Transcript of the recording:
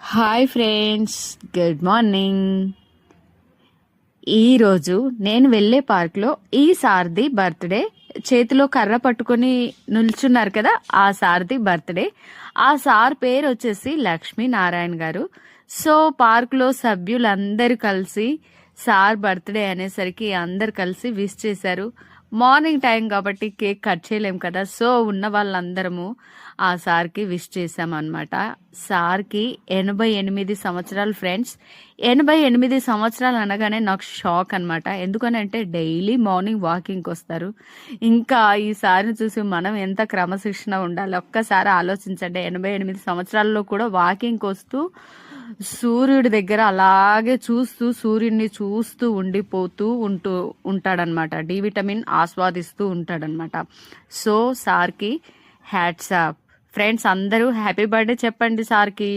Hi friends, good morning. ఈరోజు నేను వెళ్ళే పార్క్లో ఈ సార్ది బర్త్డే. చేతిలో కర్ర పట్టుకొని నిల్చున్నారు కదా, ఆ సార్ది బర్త్డే. ఆ సార్ పేరు వచ్చేసి లక్ష్మీనారాయణ గారు. సో పార్క్లో సభ్యులందరూ కలిసి సార్ బర్త్డే అనేసరికి అందరు కలిసి విష్ చేశారు. మార్నింగ్ టైం కాబట్టి కేక్ కట్ చేయలేం కదా, సో ఉన్న వాళ్ళందరము ఆ సార్కి విష్ చేసామన్నమాట. సార్కి 88 సంవత్సరాలు ఫ్రెండ్స్. 88 సంవత్సరాలు అనగానే నాకు షాక్ అనమాట. ఎందుకనంటే డైలీ మార్నింగ్ వాకింగ్కి వస్తారు. ఇంకా ఈ సార్ని చూసి మనం ఎంత క్రమశిక్షణ ఉండాలి ఒక్కసారి ఆలోచించండి. 88 సంవత్సరాల్లో కూడా వాకింగ్కి వస్తూ సూర్యుడి దగ్గర అలాగే చూస్తూ సూర్యుడిని చూస్తూ ఉండిపోతూ ఉంటాడనమాట. డి విటమిన్ ఆస్వాదిస్తూ ఉంటాడనమాట. సో సార్కి హ్యాట్స్ ఆఫ్. ఫ్రెండ్స్ అందరూ హ్యాపీ బర్త్డే చెప్పండి సార్కి.